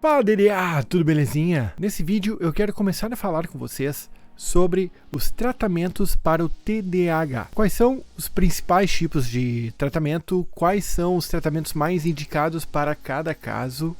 Fala, DDA, tudo belezinha? Nesse vídeo eu quero começar a falar com vocês sobre os tratamentos para o TDAH. Quais são os principais tipos de tratamento, quais são os tratamentos mais indicados para cada caso,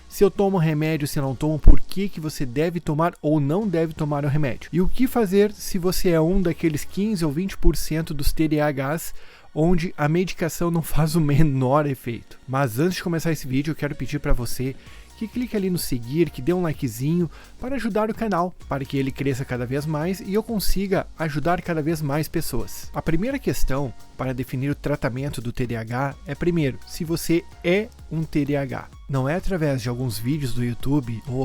se eu tomo remédio, se eu não tomo, por que você deve tomar ou não deve tomar o remédio. E o que fazer se você é um daqueles 15 ou 20% dos TDAHs onde a medicação não faz o menor efeito. Mas antes de começar esse vídeo, eu quero pedir para você que clique ali no seguir, que dê um likezinho para ajudar o canal, para que ele cresça cada vez mais e eu consiga ajudar cada vez mais pessoas. A primeira questão para definir o tratamento do TDAH é, primeiro, se você é um TDAH. Não é através de alguns vídeos do YouTube ou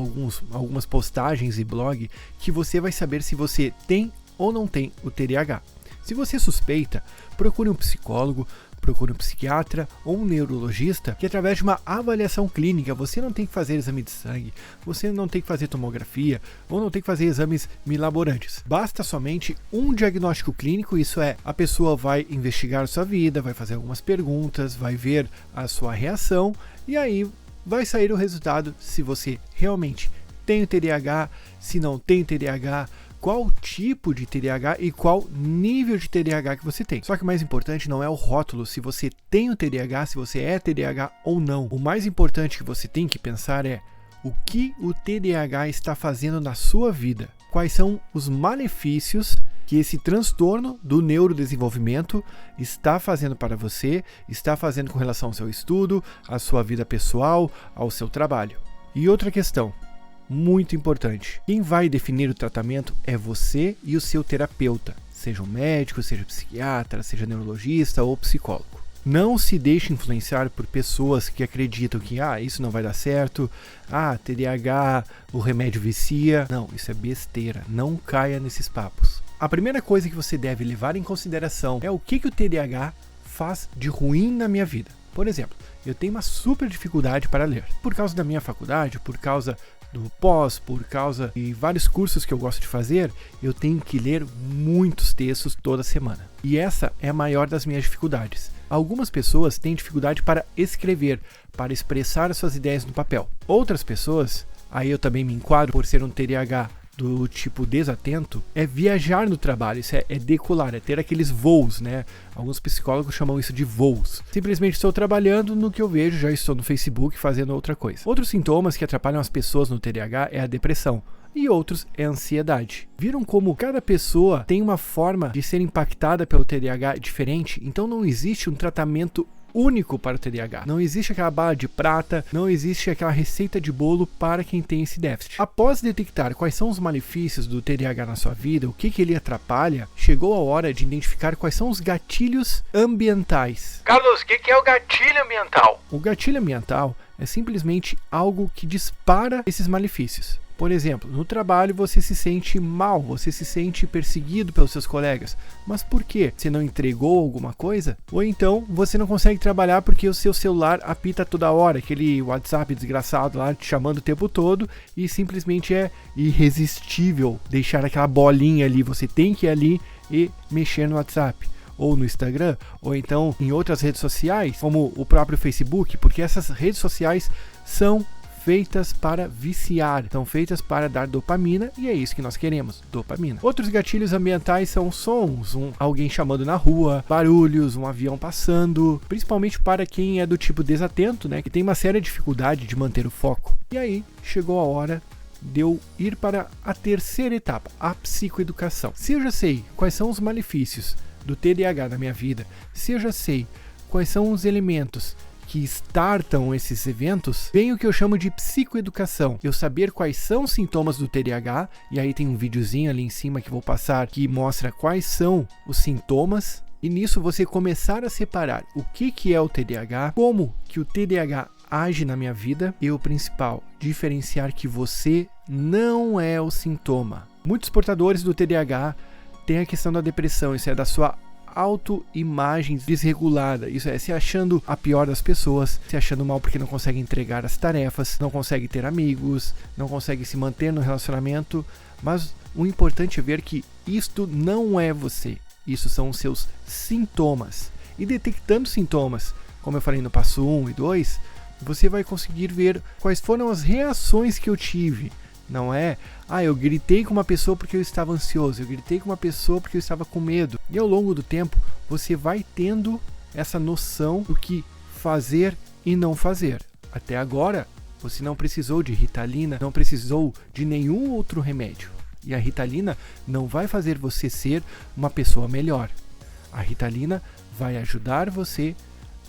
algumas postagens e blog que você vai saber se você tem ou não tem o TDAH. Se você suspeita, procure um psicólogo, procure um psiquiatra ou um neurologista, que através de uma avaliação clínica, você não tem que fazer exame de sangue, você não tem que fazer tomografia ou não tem que fazer exames milaborantes. Basta somente um diagnóstico clínico, isso é, a pessoa vai investigar a sua vida, vai fazer algumas perguntas, vai ver a sua reação e aí vai sair o resultado se você realmente tem o TDAH, se não tem TDAH, qual tipo de TDAH e qual nível de TDAH que você tem. Só que o mais importante não é o rótulo, se você tem o TDAH, se você é TDAH ou não. O mais importante que você tem que pensar é o que o TDAH está fazendo na sua vida. Quais são os malefícios que esse transtorno do neurodesenvolvimento está fazendo para você, está fazendo com relação ao seu estudo, à sua vida pessoal, ao seu trabalho. E outra questão muito importante. Quem vai definir o tratamento é você e o seu terapeuta, seja um médico, seja psiquiatra, seja neurologista ou psicólogo. Não se deixe influenciar por pessoas que acreditam que isso não vai dar certo, TDAH, o remédio vicia. Não, isso é besteira, não caia nesses papos. A primeira coisa que você deve levar em consideração é o que o TDAH faz de ruim na minha vida. Por exemplo, eu tenho uma super dificuldade para ler. Por causa da minha faculdade, por causa do pós, por causa de vários cursos que eu gosto de fazer, eu tenho que ler muitos textos toda semana. E essa é a maior das minhas dificuldades. Algumas pessoas têm dificuldade para escrever, para expressar as suas ideias no papel. Outras pessoas, aí eu também me enquadro por ser um TDAH do tipo desatento, é viajar no trabalho, isso é decolar, é ter aqueles voos, né? Alguns psicólogos chamam isso de voos. Simplesmente estou trabalhando, no que eu vejo, já estou no Facebook fazendo outra coisa. Outros sintomas que atrapalham as pessoas no TDAH é a depressão. E outros é a ansiedade. Viram como cada pessoa tem uma forma de ser impactada pelo TDAH diferente? Então não existe um tratamento único para o TDAH. Não existe aquela bala de prata, não existe aquela receita de bolo para quem tem esse déficit. Após detectar quais são os malefícios do TDAH na sua vida, o que ele atrapalha, chegou a hora de identificar quais são os gatilhos ambientais. Carlos, o que é o gatilho ambiental? O gatilho ambiental é simplesmente algo que dispara esses malefícios. Por exemplo, no trabalho você se sente mal, você se sente perseguido pelos seus colegas. Mas por quê? Você não entregou alguma coisa? Ou então você não consegue trabalhar porque o seu celular apita toda hora, aquele WhatsApp desgraçado lá te chamando o tempo todo e simplesmente é irresistível deixar aquela bolinha ali. Você tem que ir ali e mexer no WhatsApp, ou no Instagram, ou então em outras redes sociais, como o próprio Facebook, porque essas redes sociais são feitas para viciar, são feitas para dar dopamina e é isso que nós queremos, dopamina. Outros gatilhos ambientais são sons, alguém chamando na rua, barulhos, um avião passando, principalmente para quem é do tipo desatento, né, que tem uma séria dificuldade de manter o foco. E aí chegou a hora de eu ir para a terceira etapa, a psicoeducação. Se eu já sei quais são os malefícios do TDAH na minha vida, se eu já sei quais são os elementos que startam esses eventos, vem o que eu chamo de psicoeducação. Eu saber quais são os sintomas do TDAH, e aí tem um videozinho ali em cima que vou passar que mostra quais são os sintomas, e nisso você começar a separar o que é o TDAH, como que o TDAH age na minha vida, e o principal, diferenciar que você não é o sintoma. Muitos portadores do TDAH têm a questão da depressão, isso é da sua autoimagem desregulada, isso é se achando a pior das pessoas, se achando mal porque não consegue entregar as tarefas, não consegue ter amigos, não consegue se manter no relacionamento, mas o importante é ver que isto não é você, isso são os seus sintomas. E detectando sintomas, como eu falei no passo 1 e 2, Você vai conseguir ver quais foram as reações que eu tive. Não é, eu gritei com uma pessoa porque eu estava ansioso, eu gritei com uma pessoa porque eu estava com medo. E ao longo do tempo, você vai tendo essa noção do que fazer e não fazer. Até agora, você não precisou de Ritalina, não precisou de nenhum outro remédio. E a Ritalina não vai fazer você ser uma pessoa melhor. A Ritalina vai ajudar você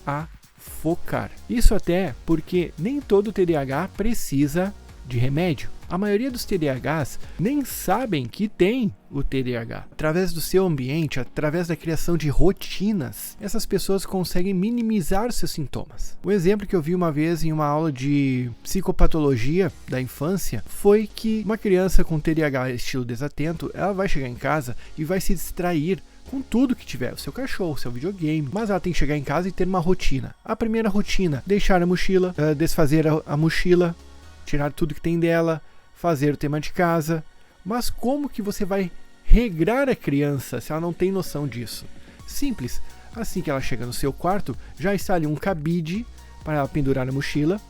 a focar. Isso até porque nem todo TDAH precisa de remédio. A maioria dos TDAHs nem sabem que tem o TDAH. Através do seu ambiente, através da criação de rotinas, essas pessoas conseguem minimizar seus sintomas. O exemplo que eu vi uma vez em uma aula de psicopatologia da infância foi que uma criança com TDAH estilo desatento, ela vai chegar em casa e vai se distrair com tudo que tiver, o seu cachorro, o seu videogame, mas ela tem que chegar em casa e ter uma rotina. A primeira rotina, deixar a mochila, desfazer a mochila, tirar tudo que tem dela, fazer o tema de casa. Mas como que você vai regrar a criança se ela não tem noção disso? Simples, assim que ela chega no seu quarto, já está ali um cabide para ela pendurar na mochila.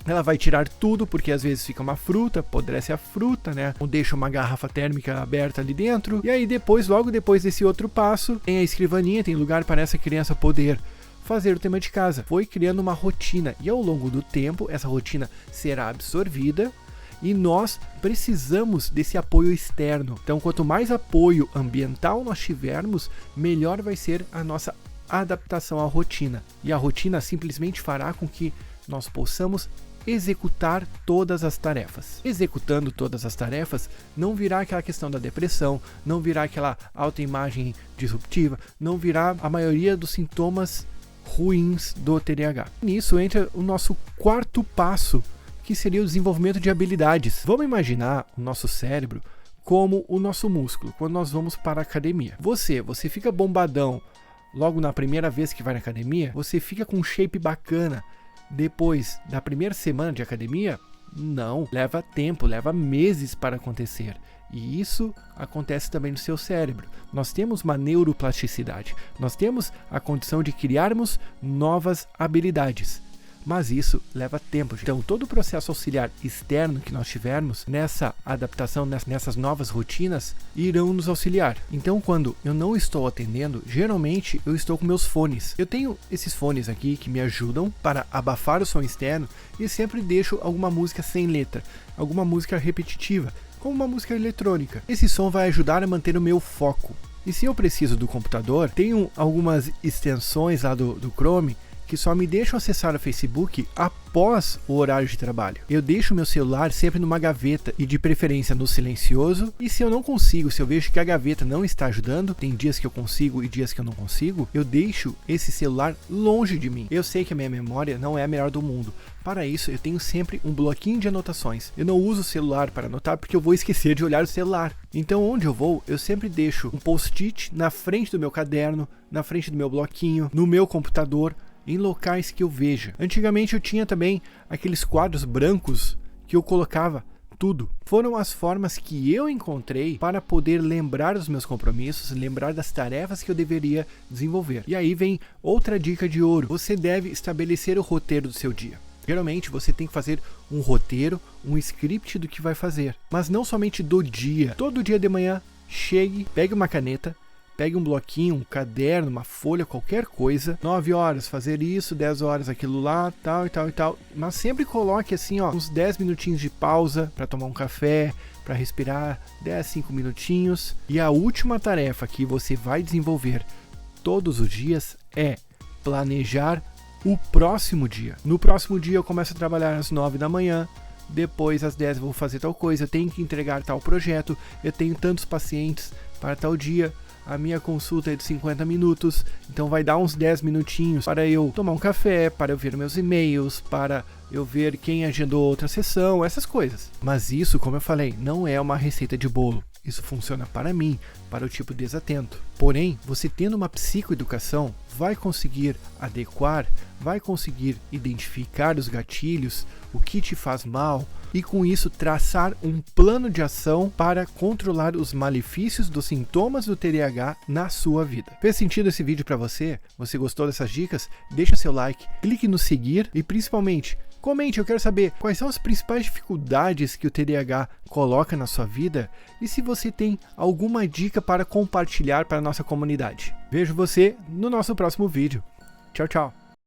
Ela vai tirar tudo, porque às vezes fica uma fruta, apodrece a fruta, né? Ou deixa uma garrafa térmica aberta ali dentro. E aí depois, logo depois desse outro passo, tem a escrivaninha, tem lugar para essa criança poder fazer o tema de casa. Foi criando uma rotina e ao longo do tempo essa rotina será absorvida e nós precisamos desse apoio externo. Então, quanto mais apoio ambiental nós tivermos, melhor vai ser a nossa adaptação à rotina. E a rotina simplesmente fará com que nós possamos executar todas as tarefas. Executando todas as tarefas, não virá aquela questão da depressão, não virá aquela autoimagem disruptiva, não virá a maioria dos sintomas ruins do TDAH. Nisso entra o nosso quarto passo, que seria o desenvolvimento de habilidades. Vamos imaginar o nosso cérebro como o nosso músculo, quando nós vamos para a academia. Você fica bombadão logo na primeira vez que vai na academia, você fica com um shape bacana. Depois da primeira semana de academia, não, leva tempo, leva meses para acontecer. E isso acontece também no seu cérebro. Nós temos uma neuroplasticidade, nós temos a condição de criarmos novas habilidades. Mas isso leva tempo. Então, todo o processo auxiliar externo que nós tivermos nessa adaptação, nessas novas rotinas, irão nos auxiliar. Então, quando eu não estou atendendo, geralmente eu estou com meus fones. Eu tenho esses fones aqui que me ajudam para abafar o som externo e sempre deixo alguma música sem letra, alguma música repetitiva, como uma música eletrônica. Esse som vai ajudar a manter o meu foco. E se eu preciso do computador, tenho algumas extensões lá do Chrome que só me deixam acessar o Facebook após o horário de trabalho. Eu deixo meu celular sempre numa gaveta e de preferência no silencioso, e se eu não consigo, se eu vejo que a gaveta não está ajudando, tem dias que eu consigo e dias que eu não consigo, eu deixo esse celular longe de mim. Eu sei que a minha memória não é a melhor do mundo. Para isso, eu tenho sempre um bloquinho de anotações. Eu não uso o celular para anotar porque eu vou esquecer de olhar o celular. Então, onde eu vou, eu sempre deixo um post-it na frente do meu caderno, na frente do meu bloquinho, no meu computador, em locais que eu veja. Antigamente eu tinha também aqueles quadros brancos que eu colocava tudo. Foram as formas que eu encontrei para poder lembrar dos meus compromissos, lembrar das tarefas que eu deveria desenvolver. E aí vem outra dica de ouro. Você deve estabelecer o roteiro do seu dia. Geralmente você tem que fazer um roteiro, um script do que vai fazer. Mas não somente do dia. Todo dia de manhã, chegue, pegue uma caneta, pegue um bloquinho, um caderno, uma folha, qualquer coisa. 9 horas fazer isso, 10 horas aquilo lá, tal e tal e tal. Mas sempre coloque assim, uns 10 minutinhos de pausa para tomar um café, para respirar, 10, 5 minutinhos. E a última tarefa que você vai desenvolver todos os dias é planejar o próximo dia. No próximo dia eu começo a trabalhar às 9 da manhã. Depois às 10 eu vou fazer tal coisa, eu tenho que entregar tal projeto, eu tenho tantos pacientes para tal dia. A minha consulta é de 50 minutos, então vai dar uns 10 minutinhos para eu tomar um café, para eu ver meus e-mails, para eu ver quem agendou outra sessão, essas coisas. Mas isso, como eu falei, não é uma receita de bolo. isso funciona para mim, para o tipo desatento. Porém, você tendo uma psicoeducação, vai conseguir adequar, vai conseguir identificar os gatilhos, o que te faz mal, e com isso traçar um plano de ação para controlar os malefícios dos sintomas do TDAH na sua vida. Fez sentido esse vídeo para você? Você gostou dessas dicas? Deixa seu like, clique no seguir e principalmente comente, eu quero saber quais são as principais dificuldades que o TDAH coloca na sua vida e se você tem alguma dica para compartilhar para a nossa comunidade. Vejo você no nosso próximo vídeo. Tchau, tchau!